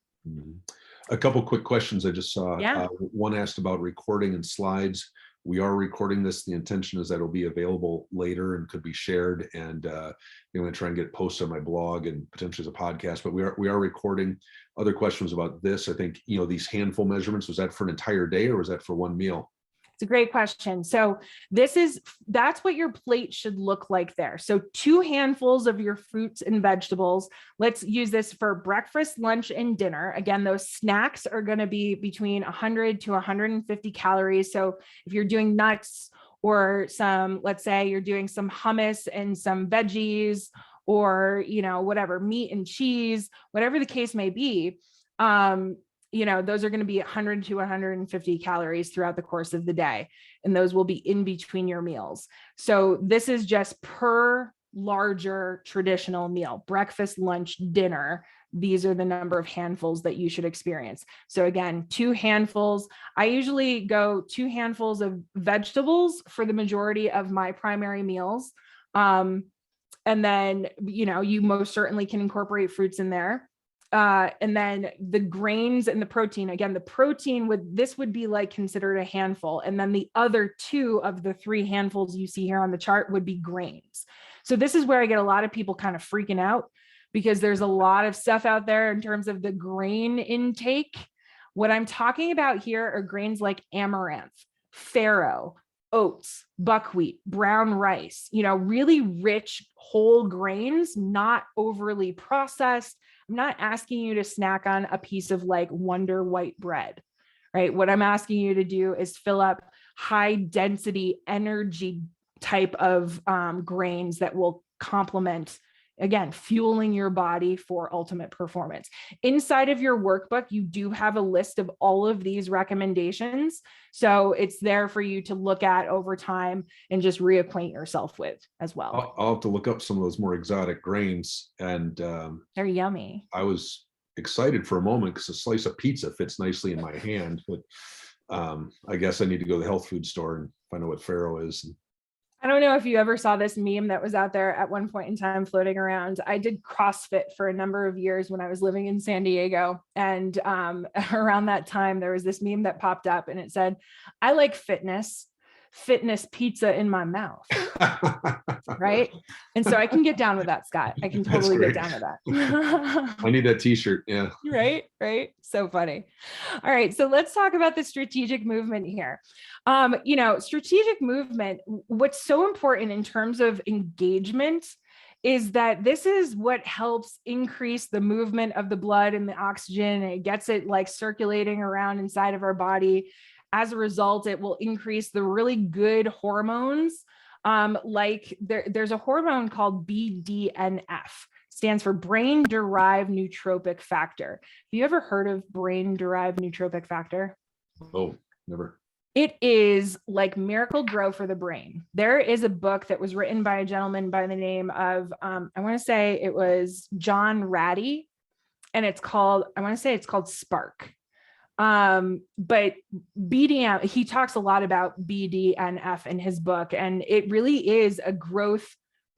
A couple quick questions I just saw. One asked about recording and slides. We are recording this. The intention is that it'll be available later and could be shared. And I'm going to try and get it posted on my blog and potentially as a podcast. But we are recording. Other questions about this. I think these handful measurements. Was that for an entire day or was that for one meal? It's a great question. So that's what your plate should look like there. So 2 handfuls of your fruits and vegetables. Let's use this for breakfast, lunch, and dinner. Again, those snacks are going to be between 100 to 150 calories. So if you're doing nuts or let's say you're doing some hummus and some veggies or, whatever, meat and cheese, whatever the case may be, those are going to be 100 to 150 calories throughout the course of the day. And those will be in between your meals. So this is just per larger traditional meal, breakfast, lunch, dinner. These are the number of handfuls that you should experience. So again, 2 handfuls. I usually go 2 handfuls of vegetables for the majority of my primary meals. And then, you most certainly can incorporate fruits in there. And then the grains and the protein, again, the protein would be like considered a handful. And then the other 2 of the 3 handfuls you see here on the chart would be grains. So this is where I get a lot of people kind of freaking out, because there's a lot of stuff out there in terms of the grain intake. What I'm talking about here are grains like amaranth, farro, oats, buckwheat, brown rice, really rich whole grains, not overly processed. I'm not asking you to snack on a piece of like Wonder white bread, right? What I'm asking you to do is fill up high density energy type of grains that will complement, again, fueling your body for ultimate performance. Inside of your workbook, you do have a list of all of these recommendations. So it's there for you to look at over time and just reacquaint yourself with as well. I'll have to look up some of those more exotic grains. And they're yummy. I was excited for a moment because a slice of pizza fits nicely in my hand, but I guess I need to go to the health food store and find out what farro is. I don't know if you ever saw this meme that was out there at one point in time floating around. I did CrossFit for a number of years when I was living in San Diego. And around that time, there was this meme that popped up and it said, "I like fitness pizza in my mouth." Right. And so I can get down with that, Scott. I can totally get down with that. I need that t-shirt. Yeah. Right. So funny. All right. So let's talk about the strategic movement here. Strategic movement, what's so important in terms of engagement is that this is what helps increase the movement of the blood and the oxygen. And it gets it like circulating around inside of our body. As a result, it will increase the really good hormones. There's a hormone called BDNF, stands for brain derived nootropic factor. Have you ever heard of brain derived nootropic factor? Oh, never. It is like miracle grow for the brain. There is a book that was written by a gentleman by the name of, I want to say it was John Ratty, and it's called Spark. But BDM, he talks a lot about BDNF in his book, and it really is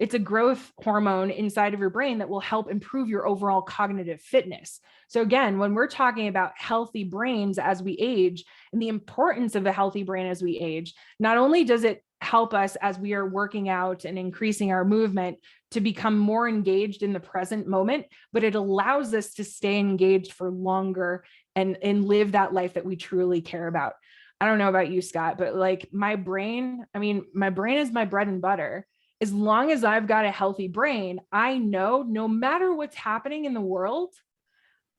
it's a growth hormone inside of your brain that will help improve your overall cognitive fitness. So again, when we're talking about healthy brains as we age and the importance of a healthy brain as we age, not only does it help us as we are working out and increasing our movement to become more engaged in the present moment, but it allows us to stay engaged for longer and live that life that we truly care about. I don't know about you, Scott, but like my brain is my bread and butter. As long as I've got a healthy brain, I know no matter what's happening in the world,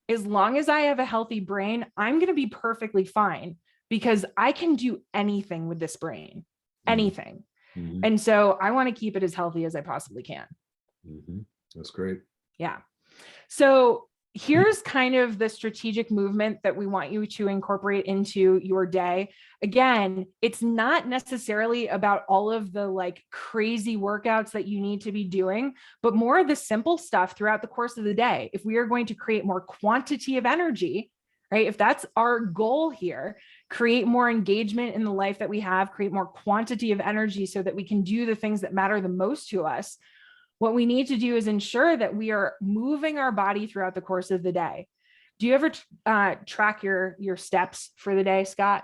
as long as I have a healthy brain, I'm going to be perfectly fine because I can do anything with this brain, anything. Mm-hmm. And so I want to keep it as healthy as I possibly can. Mm-hmm. That's great. Yeah. So here's kind of the strategic movement that we want you to incorporate into your day. Again, it's not necessarily about all of the like crazy workouts that you need to be doing, but more of the simple stuff throughout the course of the day. If we are going to create more quantity of energy, right? If that's our goal here, create more engagement in the life that we have, create more quantity of energy so that we can do the things that matter the most to us. What we need to do is ensure that we are moving our body throughout the course of the day. Do you ever track your steps for the day, Scott?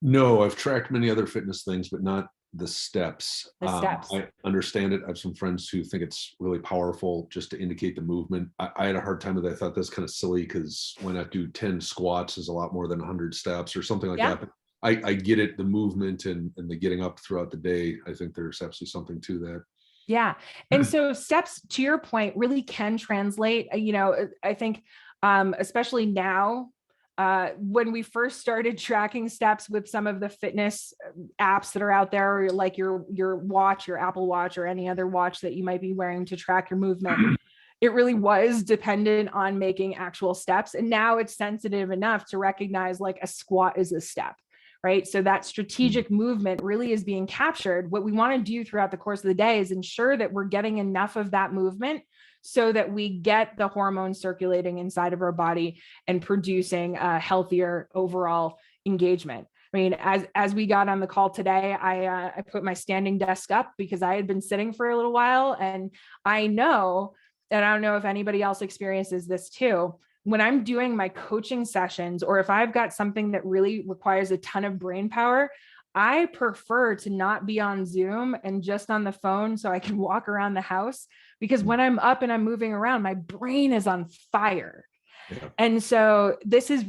No, I've tracked many other fitness things, but not the steps. I understand it. I have some friends who think it's really powerful just to indicate the movement. I had a hard time with it. I thought that's kind of silly because why not do 10 squats is a lot more than 100 steps or something like that. But I get it, the movement and the getting up throughout the day. I think there's absolutely something to that. Yeah. And so steps, to your point, really can translate. I think especially now, when we first started tracking steps with some of the fitness apps that are out there, like your watch, your Apple Watch, or any other watch that you might be wearing to track your movement, it really was dependent on making actual steps. And now it's sensitive enough to recognize like a squat is a step, right? So that strategic movement really is being captured. What we want to do throughout the course of the day is ensure that we're getting enough of that movement so that we get the hormones circulating inside of our body and producing a healthier overall engagement. I mean, as we got on the call today, I put my standing desk up because I had been sitting for a little while, and I know, and I don't know if anybody else experiences this too, when I'm doing my coaching sessions, or if I've got something that really requires a ton of brain power, I prefer to not be on Zoom and just on the phone so I can walk around the house, because when I'm up and I'm moving around, my brain is on fire. Yeah. And so this is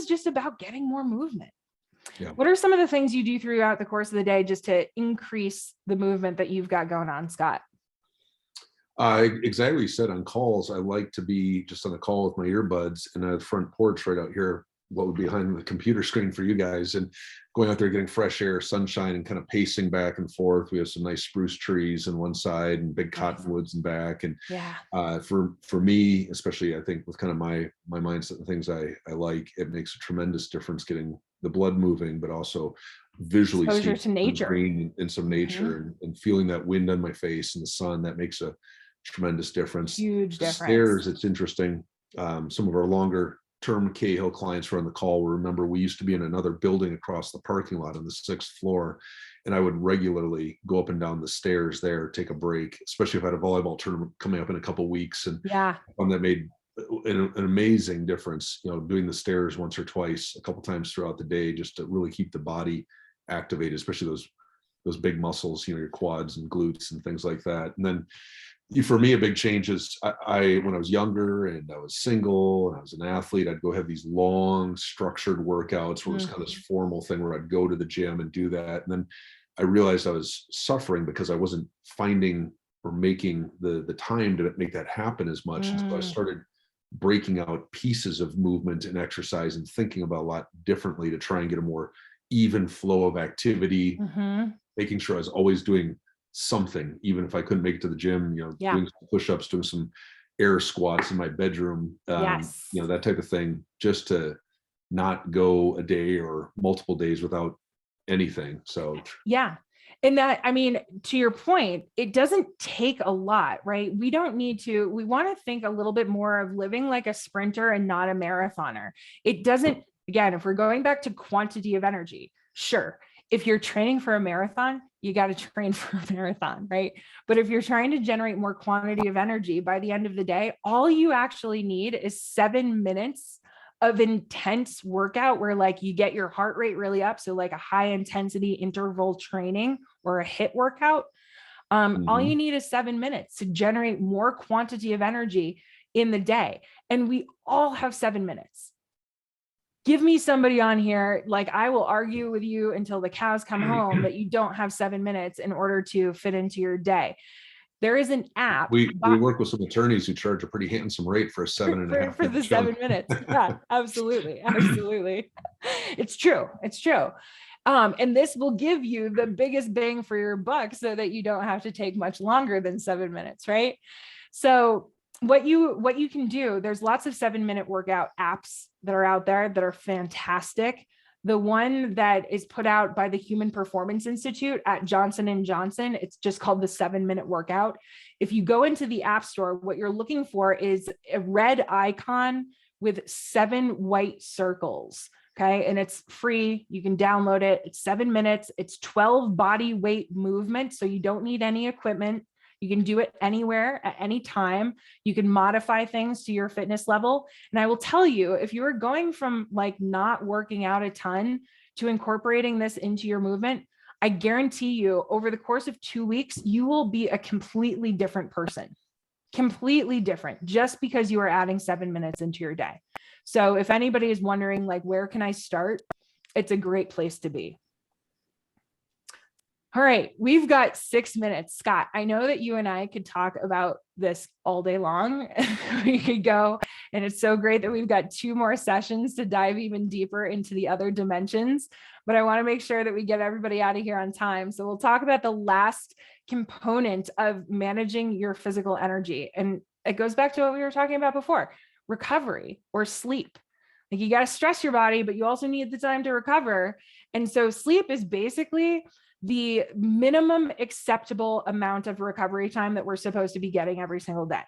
just about getting more movement. Yeah. What are some of the things you do throughout the course of the day just to increase the movement that you've got going on, Scott? Exactly. You said on calls, I like to be just on a call with my earbuds and a front porch right out here, what would be behind the computer screen for you guys, and going out there, getting fresh air, sunshine, and kind of pacing back and forth. We have some nice spruce trees on one side and big cottonwoods in back. And for me, especially, I think with kind of my mindset and things I like, it makes a tremendous difference getting the blood moving, but also visually exposure to nature, green and some nature, and feeling that wind on my face and the sun. That makes a tremendous difference. Huge difference. Stairs, it's interesting. Some of our longer term Cahill clients were on the call will remember we used to be in another building across the parking lot on the 6th floor, and I would regularly go up and down the stairs there, take a break, especially if I had a volleyball tournament coming up in a couple of weeks. And that made an amazing difference, doing the stairs once or twice, a couple times throughout the day, just to really keep the body activated, especially those big muscles, your quads and glutes and things like that. And then for me, a big change is I when I was younger and I was single and I was an athlete, I'd go have these long structured workouts where it was kind of this formal thing where I'd go to the gym and do that. And then I realized I was suffering because I wasn't finding or making the time to make that happen as much. And so I started breaking out pieces of movement and exercise and thinking about a lot differently to try and get a more even flow of activity, making sure I was always doing something, even if I couldn't make it to the gym, doing some push-ups, doing some air squats in my bedroom, that type of thing, just to not go a day or multiple days without anything. So and that, I mean, to your point, it doesn't take a lot, right? We want to think a little bit more of living like a sprinter and not a marathoner. It doesn't, again, if we're going back to quantity of energy, sure. If you're training for a marathon, you got to train for a marathon, right? But if you're trying to generate more quantity of energy by the end of the day, all you actually need is 7 minutes of intense workout where like you get your heart rate really up. So like a high intensity interval training or a HIIT workout. All you need is 7 minutes to generate more quantity of energy in the day. And we all have 7 minutes. Give me somebody on here, like I will argue with you until the cows come home that you don't have 7 minutes in order to fit into your day. There is an app. We work with some attorneys who charge a pretty handsome rate for a 7.5 for the 7 minutes. Yeah, absolutely. Absolutely. It's true. It's true. And this will give you the biggest bang for your buck so that you don't have to take much longer than 7 minutes, right? So what you can do, there's lots of 7-minute workout apps that are out there that are fantastic. The one that is put out by the Human Performance Institute at Johnson & Johnson, it's just called the 7-minute workout. If you go into the app store, what you're looking for is a red icon with 7 white circles. Okay. And it's free. You can download it. It's 7 minutes. It's 12 body weight movement. So you don't need any equipment. You can do it anywhere at any time. You can modify things to your fitness level. And I will tell you, if you are going from like not working out a ton to incorporating this into your movement, I guarantee you over the course of 2 weeks, you will be a completely different person, completely different, just because you are adding 7 minutes into your day. So if anybody is wondering, like, where can I start? It's a great place to be. All right, we've got 6 minutes. Scott, I know that you and I could talk about this all day long. We could go, and it's so great that we've got 2 more sessions to dive even deeper into the other dimensions, but I want to make sure that we get everybody out of here on time. So we'll talk about the last component of managing your physical energy. And it goes back to what we were talking about before, recovery or sleep. Like you got to stress your body, but you also need the time to recover. And so sleep is basically the minimum acceptable amount of recovery time that we're supposed to be getting every single day.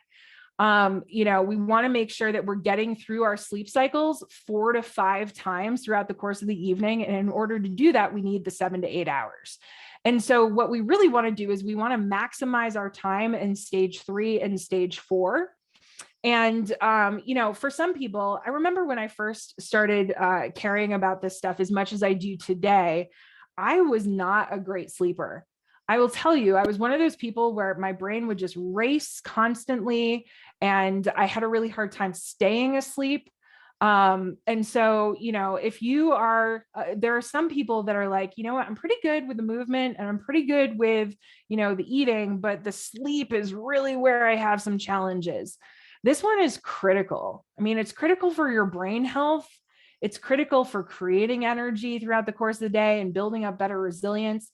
We want to make sure that we're getting through our sleep cycles 4 to 5 times throughout the course of the evening. And in order to do that, we need the 7 to 8 hours. And so what we really want to do is we want to maximize our time in stage 3 and stage 4. And, for some people, I remember when I first started caring about this stuff as much as I do today, I was not a great sleeper. I will tell you, I was one of those people where my brain would just race constantly, and I had a really hard time staying asleep. And so, if you are, there are some people that are like, you know what, I'm pretty good with the movement and I'm pretty good with, the eating, but the sleep is really where I have some challenges. This one is critical. I mean, it's critical for your brain health. It's critical for creating energy throughout the course of the day and building up better resilience.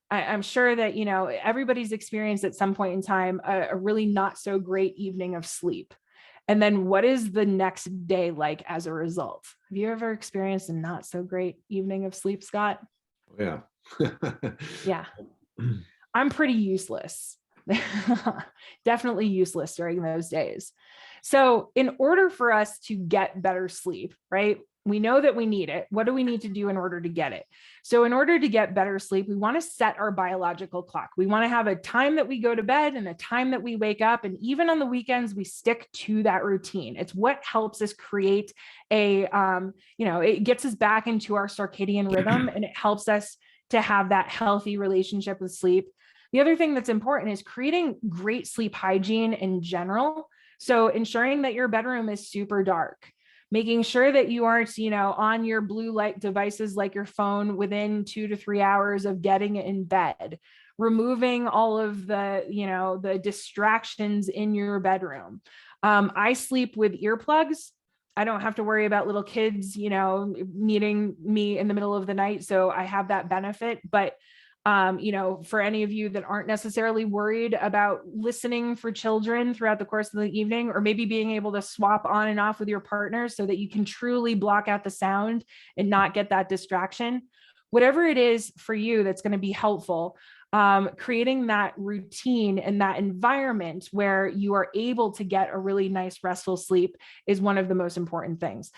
I'm sure that, everybody's experienced at some point in time a really not so great evening of sleep. And then what is the next day like as a result? Have you ever experienced a not so great evening of sleep, Scott? Yeah. Yeah. I'm pretty useless. Definitely useless during those days. So in order for us to get better sleep, right? We know that we need it. What do we need to do in order to get it? So in order to get better sleep, we want to set our biological clock. We want to have a time that we go to bed and a time that we wake up. And even on the weekends, we stick to that routine. It's what helps us create it gets us back into our circadian rhythm, and it helps us to have that healthy relationship with sleep. The other thing that's important is creating great sleep hygiene in general. So ensuring that your bedroom is super dark, making sure that you aren't, on your blue light devices like your phone within 2 to 3 hours of getting in bed, removing all of the distractions in your bedroom. I sleep with earplugs. I don't have to worry about little kids, needing me in the middle of the night. So I have that benefit. But for any of you that aren't necessarily worried about listening for children throughout the course of the evening, or maybe being able to swap on and off with your partner so that you can truly block out the sound and not get that distraction, whatever it is for you that's going to be helpful, creating that routine and that environment where you are able to get a really nice restful sleep is one of the most important things.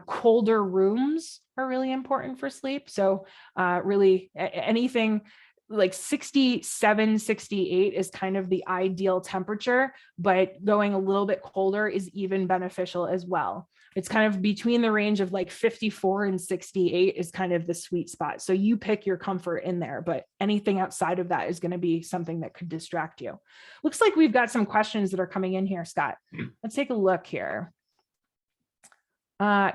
Colder rooms are really important for sleep. So really anything like 67, 68 is kind of the ideal temperature, but going a little bit colder is even beneficial as well. It's kind of between the range of like 54 and 68 is kind of the sweet spot. So you pick your comfort in there, but anything outside of that is going to be something that could distract you. Looks like we've got some questions that are coming in here, Scott. Let's take a look here.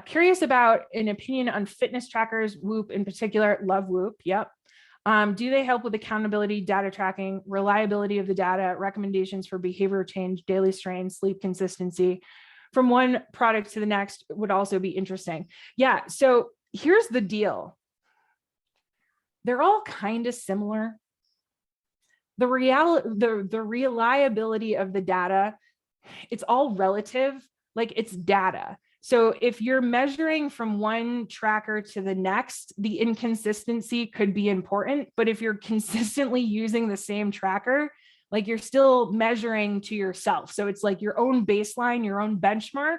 Curious about an opinion on fitness trackers, Whoop in particular. Love Whoop. Yep. Do they help with accountability, data tracking, reliability of the data, recommendations for behavior change, daily strain, sleep consistency from one product to the next would also be interesting. Yeah. So here's the deal. They're all kind of similar. The reliability of the data, it's all relative, like it's data. So if you're measuring from one tracker to the next, the inconsistency could be important. But if you're consistently using the same tracker, like you're still measuring to yourself. So it's like your own baseline, your own benchmark,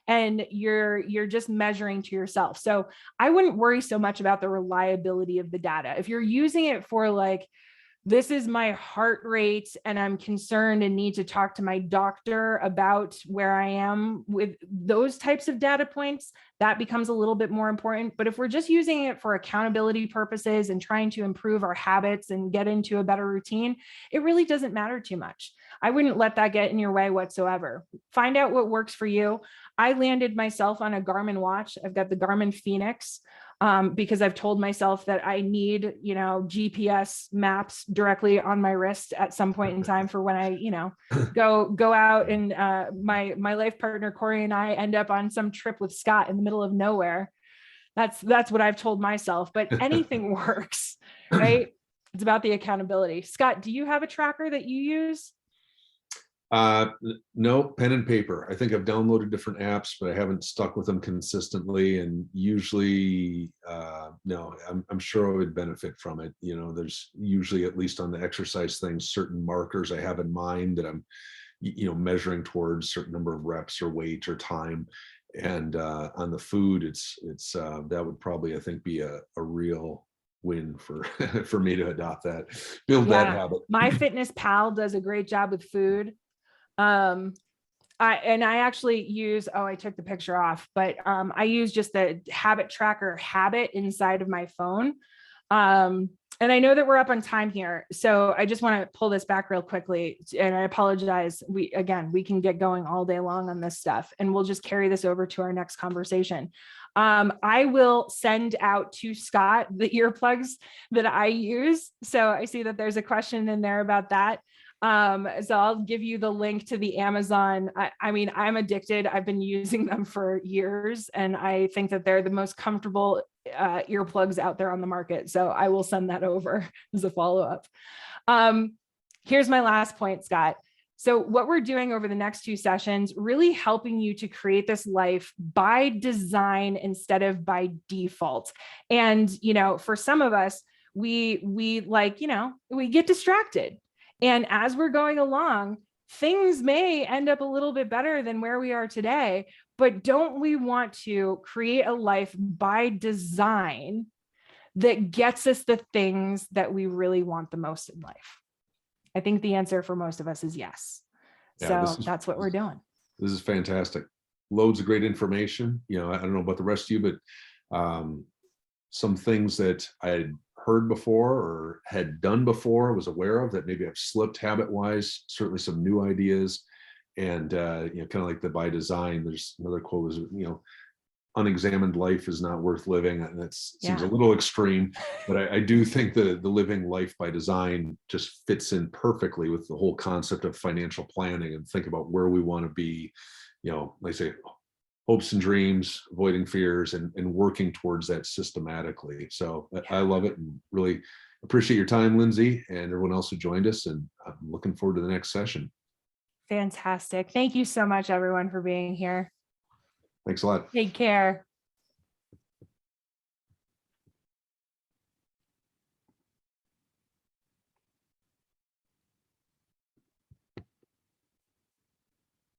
and you're just measuring to yourself. So I wouldn't worry so much about the reliability of the data. If you're using it for like, this is my heart rate and I'm concerned and need to talk to my doctor about where I am with those types of data points, that becomes a little bit more important. But if we're just using it for accountability purposes and trying to improve our habits and get into a better routine, it really doesn't matter too much. I wouldn't let that get in your way whatsoever. Find out what works for you. I landed myself on a Garmin watch. I've got the Garmin Phoenix. Because I've told myself that I need, GPS maps directly on my wrist at some point in time for when I, go out and my life partner, Corey, and I end up on some trip with Scott in the middle of nowhere. That's what I've told myself, but anything works, right? It's about the accountability. Scott, do you have a tracker that you use? No, pen and paper. I think I've downloaded different apps, but I haven't stuck with them consistently. And usually, no, I'm sure I would benefit from it. There's usually, at least on the exercise things, certain markers I have in mind that I'm, measuring towards, certain number of reps or weight or time. And on the food, it's that would probably, I think, be a real win for for me to adopt that, build that habit. MyFitnessPal does a great job with food. I actually use, I took the picture off, but I use just the habit tracker Habit inside of my phone. And I know that we're up on time here, so I just want to pull this back real quickly. And I apologize. We can get going all day long on this stuff, and we'll just carry this over to our next conversation. I will send out to Scott the earplugs that I use. So I see that there's a question in there about that. So I'll give you the link to the Amazon. I mean, I'm addicted. I've been using them for years, and I think that they're the most comfortable earplugs out there on the market. So I will send that over as a follow-up. Here's my last point, Scott. So what we're doing over the next 2 sessions, really helping you to create this life by design instead of by default. And, for some of us, we get distracted. And as we're going along, things may end up a little bit better than where we are today, but don't we want to create a life by design that gets us the things that we really want the most in life? I think the answer for most of us is yes. Yeah, so that's what we're doing. This is fantastic. Loads of great information. I don't know about the rest of you, but some things that I had heard before or had done before, was aware of, that maybe I've slipped habit-wise, certainly some new ideas. And kind of like the by design, there's another quote was, unexamined life is not worth living. And that seems a little extreme, but I do think the living life by design just fits in perfectly with the whole concept of financial planning, and think about where we want to be, like I say, hopes and dreams, avoiding fears, and working towards that systematically. So I love it, and really appreciate your time, Lindsay, and everyone else who joined us. And I'm looking forward to the next session. Fantastic. Thank you so much, everyone, for being here. Thanks a lot. Take care.